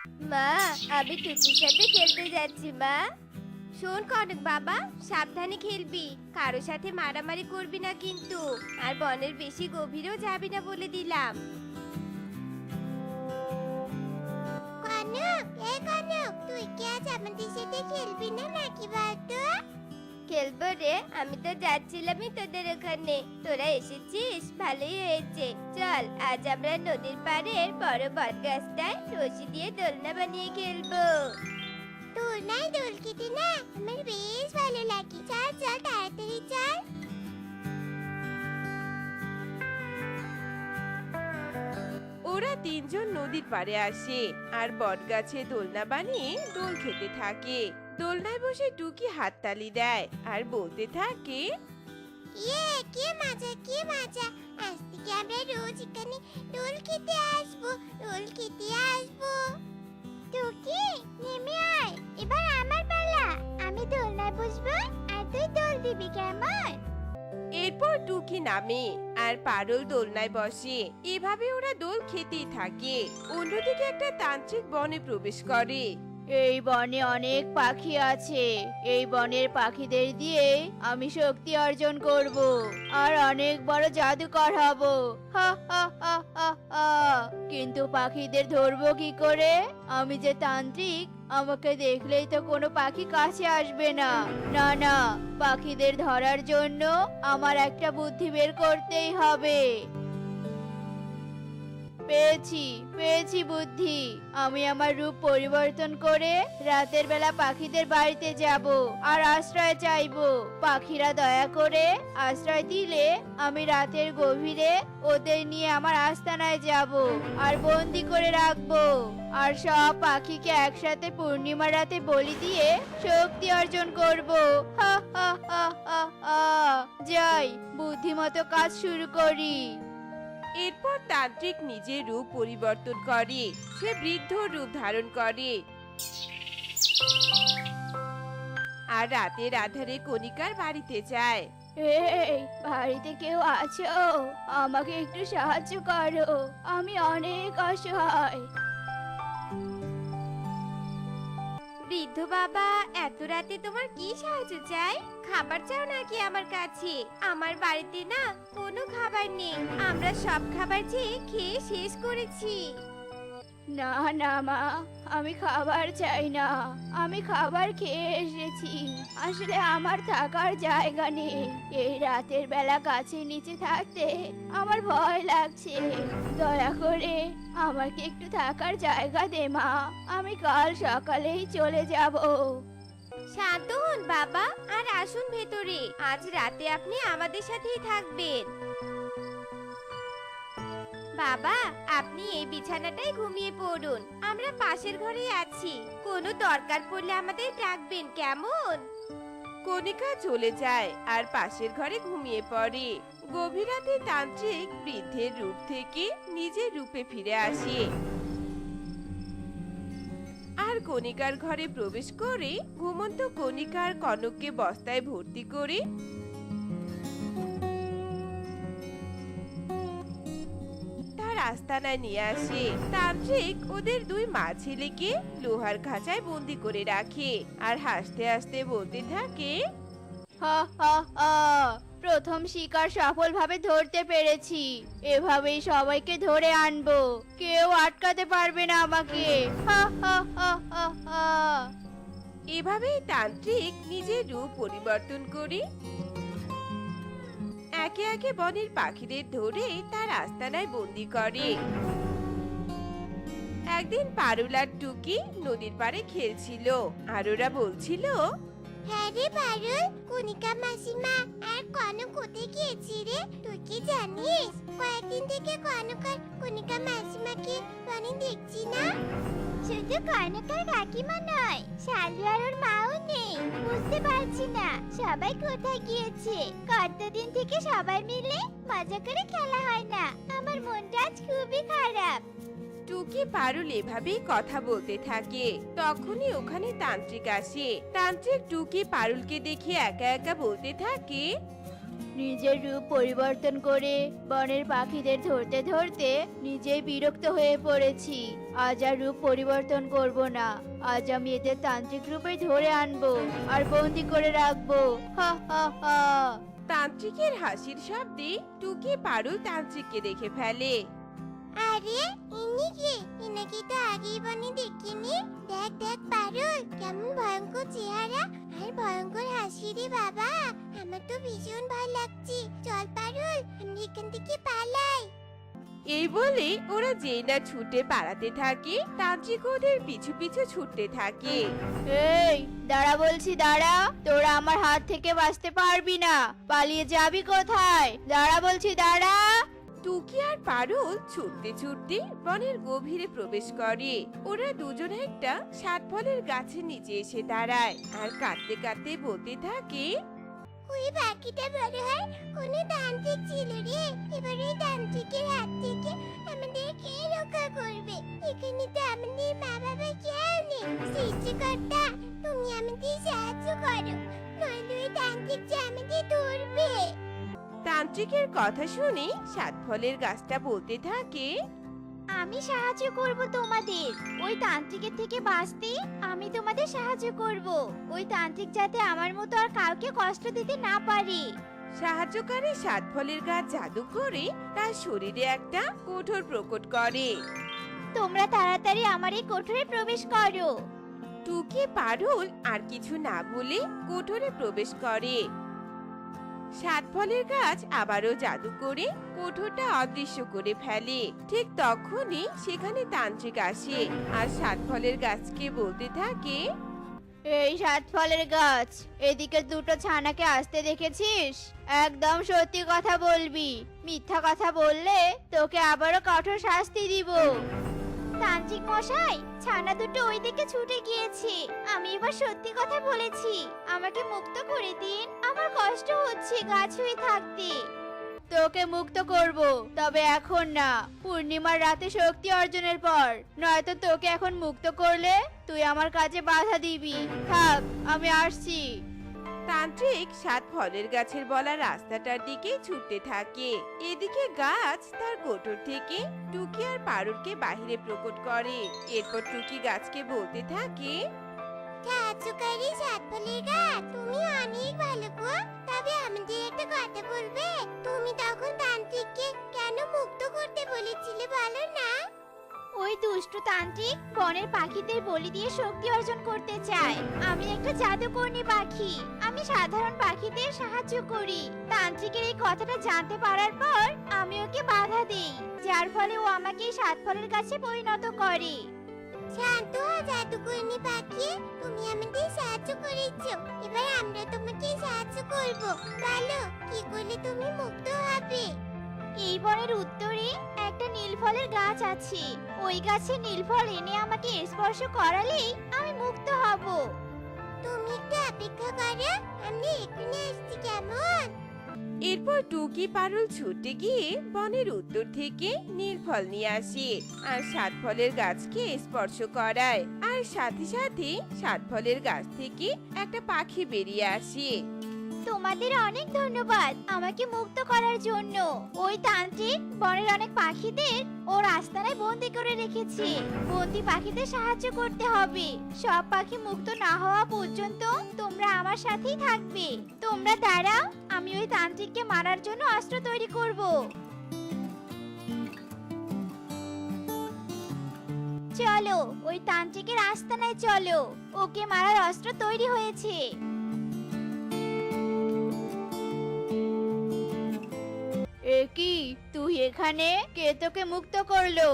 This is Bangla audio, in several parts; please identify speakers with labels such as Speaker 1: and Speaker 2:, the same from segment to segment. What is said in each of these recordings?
Speaker 1: মা, আমি টুকির সাথে খেলতে যাচ্ছি মা। শোন কনক বাবা, সাবধানে খেলবি, কারো সাথে মারামারি করবি না কিন্তু, আর বনের বেশি গভীরেও যাবি না বলে দিলাম। কনক, এই কনক, তুই কি আজ আমাদের সাথে খেলবি না নাকি বলতো? খেলবো রে, আমি তো যাচ্ছিলামই তোদের ওখানে, তোরা এসেছিস ভালোই হয়েছে। চল আজ আমরা নদীর পাড়ের বড় বট গাছটায় রশি দিয়ে দোলনা বানিয়ে খেলবো। দোলনায় দোল খেতে না আমার বেশ ভালো লাগে। চল চল তাড়াতাড়ি চল।
Speaker 2: ওরা তিনজন নদীর পাড়ে আসে আর বটগাছে দোলনা বানিয়ে দোল খেতে থাকে। দোলনায় বসে টুকি হাততালি দেয় আর বলতে থাকে,
Speaker 1: ইয়ে, কি মজা কি মজা, আজ থেকে আমরা রোজ এখানে দোল খেতে আসবো, দোল খেতে আসবো। টুকি, নেমে আয়, এবার আমার পালা, আমি দোলনায় বসবো আর তুই দোল দিবি, কেমন?
Speaker 2: এরপর টুকি নামে আর পারুল দোলনায় বসে। এভাবে ওরা দোল খেতেই থাকে। অন্যদিকে একটা তান্ত্রিক বনে প্রবেশ করে।
Speaker 3: এই বনে অনেক পাখি আছে, এই বনের পাখিদের দিয়ে আমি শক্তি অর্জন করব আর অনেক বড় জাদুকর হব। হা হা হা হা হা। কিন্তু পাখিদের ধরবো কি করে? আমি যে তান্ত্রিক, আমাকে দেখলেই তো কোনো পাখি কাছে আসবে না। না না, পাখিদের ধরার জন্য আমার একটা বুদ্ধি বের করতেই হবে। পেয়েছি পেয়েছি বুদ্ধি। আমি আমার রূপ পরিবর্তন করে রাতের বেলা পাখিদের বাড়িতে যাব আর আশ্রয় চাইবো। পাখিরা দয়া করে আশ্রয় দিলে আমি রাতের গভীরে ওদের নিয়ে আমার আস্তানায় যাব আর বন্দি করে রাখবো। আর সব পাখিকে একসাথে পূর্ণিমা রাতে বলি দিয়ে শক্তি অর্জন করব। হা হা হা হা হা। যাই, বুদ্ধিমতো কাজ শুরু করি।
Speaker 2: এরপর তান্ত্রিক নিজের রূপ পরিবর্তন করে। সে বৃদ্ধ রূপ ধারণ করে আর রাতের আধারে কণিকার বাড়িতে যায়।
Speaker 3: এই, বাড়িতে কেউ আছো? আমাকে একটু সাহায্য করো, আমি অনেক অসহায়।
Speaker 1: বৃদ্ধ বাবা, এত রাতে তোমার কি সাহায্য চাই? খাবার চাও নাকি আমার কাছে? আমার বাড়িতে না কোনো খাবার নেই, আমরা সব খাবার খেয়ে শেষ করেছি।
Speaker 3: না না মা, আমি খাবার চাই না, আমি খাবার খেয়ে এসেছি। আসলে আমার থাকার জায়গা নেই। এই রাতের বেলা গাছের নিচে থাকতে আমার ভয় লাগছে। দয়া করে আমাকে একটু থাকার জায়গা দে মা, আমি কাল সকালেই চলে যাব।
Speaker 1: শান্ত হন বাবা, আর আসুন ভেতরে, আজ রাতে আপনি আমাদের সাথেই থাকবেন। বাবা, আপনি এই বিছানাটাই ঘুমিয়ে পড়ুন, আমরা পাশের ঘরেই আছি, কোনো দরকার পড়লে আমাদের ডাকবেন, কেমন?
Speaker 2: কণিকা চলে যায় আর পাশের ঘরে ঘুমিয়ে পড়ে। গভীর রাতে তান্ত্রিক বৃদ্ধের রূপ থেকে নিজের রূপে ফিরে আসে আর কণিকার ঘরে প্রবেশ করে ঘুমন্ত কণিকার কনককে বস্তায় ভর্তি করে তার আস্তানায় নিয়ে আসে। তান্ত্রিক ওদের দুই মা ছেলেকে লোহার খাঁচায় বন্দি করে রাখে আর হাসতে হাসতে বলতে থাকে,
Speaker 3: হা হা হা। প্রথম শিকার সফলভাবে ধরতে পেরেছি, এভাবেই সবাইকে ধরে আনবো, কেউ আটকাতে পারবে না আমাকে। হা হা হা হা হা।
Speaker 2: এভাবেই তান্ত্রিক নিজের রূপ পরিবর্তন করে একে একে বনের পাখিদের ধরে তার আস্তানায় বন্দি করে। একদিন পারুল আর টুকি নদীর পাড়ে খেলছিল আর ওরা বলছিল,
Speaker 1: হ্যাঁ রে পারুল, কণিকা মাসিমা আর কনক কোথায় গিয়েছি রে? তুই কি জানিস? কয়েকদিন থেকে কনক আর কণিকা মাসিমাকে বনে দেখছি না। শুধু কনক আর কাকিমা নয়, শালু আর ওর মাও নেই, বুঝতে পারছি না সবাই কোথায় গিয়েছে। কতদিন থেকে সবাই মিলে মজা করে খেলা হয় না, আমার মনটা আজ খুবই খারাপ।
Speaker 2: টুকি পারুল এভাবেই কথা বলতে থাকে। তখনই ওখানে তান্ত্রিক আসে। তান্ত্রিক টুকি পারুলকে দেখে একা একা বলতে থাকে,
Speaker 3: নিজের রূপ পরিবর্তন করে বনের পাখিদের ধরতে ধরতে নিজেই বিরক্ত হয়ে পড়েছি। আজ আর রূপ পরিবর্তন করব না। আজ আমি এদের তান্ত্রিক রূপে ধরে আনবো আর বন্দি করে রাখবো। হা হা হা।
Speaker 2: তান্ত্রিকের হাসির শব্দে টুকি পারুল তান্ত্রিককে দেখে ফেলে।
Speaker 1: আরে ইনি কে? ইনাকে তো আগেই বনে দেখিনি। দেখ দেখ পারুল, কেমন ভয়ঙ্কর চেহারা আর ভয়ঙ্কর হাসি রে বাবা। আমার তো ভীষণ ভয় লাগছে। চল পারুল, আমরা এখান থেকে পালাই।
Speaker 2: এই বলে ওরা যেই না ছুটে পালাতে থাকে, তান্ত্রিক ওদের পিছু পিছু ছুটতে থাকে।
Speaker 3: এই দাঁড়া বলছি, দাঁড়া। তোরা আমার হাত থেকে বাঁচতে পারবি না। পালিয়ে যাবি কোথায়? দাঁড়া বলছি, দাঁড়া।
Speaker 2: টুকি আর পারুল ছুটতে ছুটতে বনের গভীরে প্রবেশ করে। ওরা দুজনে একটা সাত ফলের গাছের নিচে এসে দাঁড়ায় আর কাঁদতে কাঁদতে বলতে থাকে।
Speaker 1: ওই পাখিটা বড় হয় কোনো তান্ত্রিক ছিল রে। এবার ওই তান্ত্রিকের হাত থেকে আমাদের কে রক্ষা করবে? এখানে তো আমাদের মা বাবা কেউ নেই। সৃষ্টিকর্তা, তুমি আমাদের সাহায্য করো, নইলে ওই তান্ত্রিক যে আমাদের ধরবে।
Speaker 2: তান্ত্রিকের কথা শুনে সাত ফলের গাছটা বলতে থাকে।
Speaker 3: আমি সাহায্য করব তোমাদের। ওই তান্ত্রিকের থেকে বাঁচতে আমি তোমাদের সাহায্য করব। ওই তান্ত্রিক যাতে আমার মতো আর কাউকে কষ্ট দিতে না পারে।
Speaker 2: সাহায্যকারী সাত ফলের গাছ জাদু করে তার শরীরে একটা কঠোর প্রকট করে।
Speaker 3: তোমরা তাড়াতাড়ি আমার এই কোঠরে প্রবেশ করো।
Speaker 2: টুকি পারুল আর কিছু না বলে কোঠরে প্রবেশ করে। সাত ফলের গাছ আবারও জাদু করে কোঠরটা অদৃশ্য করে ফেলে। ঠিক তখনই সেখানে তান্ত্রিক আসে আর সাত ফলের গাছকে বলতে থাকে।
Speaker 3: এই সাত ফলের গাছ, এদিকে দুটো ছানাকে আসতে দেখেছিস? একদম সত্যি কথা বলবি। মিথ্যা কথা বললে তোকে আবারও কঠোর শাস্তি দিব। তান্ত্রিক মশাই, ছানা দুটো ওইদিকে ছুটে গিয়েছে। আমি এবার সত্যি কথা বলেছি। আমাকে মুক্ত করে দিন। আমার কষ্ট হচ্ছে গাছ হয়ে থাকতে। তোকে মুক্ত করব, তবে এখন না। পূর্ণিমার রাতে শক্তি অর্জনের পর। নয়তো তোকে এখন মুক্ত করলে তুই আমার কাজে বাধা দিবি। থাক, আমি আসছি।
Speaker 2: তান্ত্রিক সাত ফলের গাছের বলা রাস্তাটার দিকে ছুটতে থাকে। এদিকে গাছ তার কোঠর থেকে টুকি আর পারুলকে বাহিরে প্রকট করে। এরপর টুকি গাছকে বলতে থাকে।
Speaker 1: সাহায্যকারী সাত ফলের গাছ, তুমি অনেক ভালো গো। তবে আমাদের একটা কথা বলবে? তুমি তখন তান্ত্রিককে কেন মুক্ত করতে বলেছিলে বলো না?
Speaker 3: ওই দুষ্টু তান্ত্রিক বনের পাখিদের বলি দিয়ে শক্তি অর্জন করতে চায়। আমি একটা জাদুকর্ণী পাখি। আমি সাধারণ পাখিদের সাহায্য করি। তান্ত্রিকের এই কথাটা জানতে পারার পর আমি ওকে বাধা দেই, যার ফলে ও আমাকে এই সাত ফলের কাছে পরিণত করে।
Speaker 1: শান্ত হও জাদুকর্ণী পাখি, তুমি আমাদের সাহায্য করেছো। এবার আমরা তোমাকে সাহায্য করব। বলো কি করলে তুমি মুক্ত হবে?
Speaker 3: এই বনের উত্তরে একটা নীলফলের গাছ আছে। ওই গাছে নীলফল এনে আমাকে স্পর্শ করালেই আমি মুক্ত হব।
Speaker 1: তুমি একটু অপেক্ষা করো, আমি এক্ষুনি আসছি, কেমন?
Speaker 2: এরপর টুকি পারুল ছুটে গিয়ে বনের উত্তর থেকে নীলফল নিয়ে আসে আর সাত ফলের গাছকে স্পর্শ করায়। আর সাথে সাথে সাত ফলের গাছ থেকে একটা পাখি বেরিয়ে আসে।
Speaker 3: তোমাদের অনেক ধন্যবাদ আমাকে মুক্ত করার জন্য। ওই তান্ত্রিক বনের অনেক পাখিদের ওর আস্তানায় বন্দি করে রেখেছে। বন্দি পাখিদের সাহায্য করতে হবে। সব পাখি মুক্ত না হওয়া পর্যন্ত তোমরা আমার সাথেই থাকবে। তোমরা দাঁড়াও, আমি ওই তান্ত্রিককে মারার জন্য অস্ত্র তৈরি করব। চলো, ওই তান্ত্রিকের আস্তানায় চলো। ওকে মারার অস্ত্র তৈরি হয়েছে। কি তুই এখানে? কে তোকে মুক্ত করলো?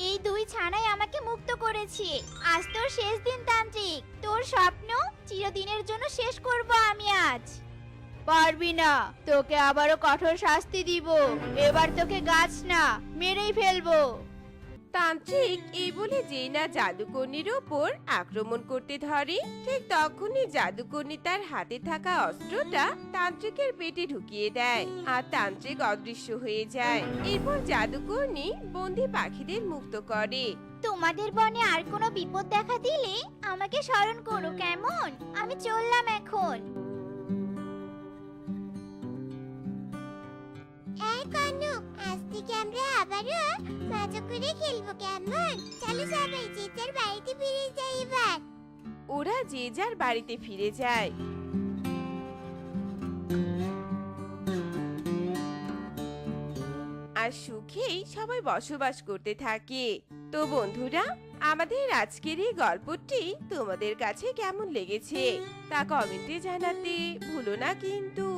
Speaker 3: এই দুই ছানাই আমাকে মুক্ত করেছে। আজ তোর শেষ দিন তান্ত্রিক। তোর স্বপ্ন চিরদিনের জন্য শেষ করব আমি আজ। পারবি না, তোকে আবারও কঠোর শাস্তি দিব। এবার তোকে গাছ না মেরেই ফেলবো।
Speaker 2: তান্ত্রিক এই বলে যেই না জাদুকর্ণীর ওপর আক্রমণ করতে ধরে, ঠিক তখনই জাদুকর্ণী তার হাতে থাকা অস্ত্রটা তান্ত্রিকের পেটে ঢুকিয়ে দেয় আর তান্ত্রিক অদৃশ্য হয়ে যায়। এরপর জাদুকর্ণী বন্দি পাখিদের মুক্ত করে।
Speaker 3: তোমাদের বনে আর কোনো বিপদ দেখা দিলে আমাকে স্মরণ করো, কেমন? আমি চললাম এখন।
Speaker 1: থেকে আমরা আবারও মজা করে খেলবো, কেমন? চলো সবাই যে যার বাড়িতে ফিরে যাই এবার।
Speaker 2: ওরা যে যার বাড়িতে ফিরে যায়। আর সুখেই সবাই বসবাস করতে থাকে। তো বন্ধুরা, আমাদের আজকের এই গল্পটি তোমাদের কাছে কেমন লেগেছে তা কমেন্টে জানাতে ভুলো না কিন্তু।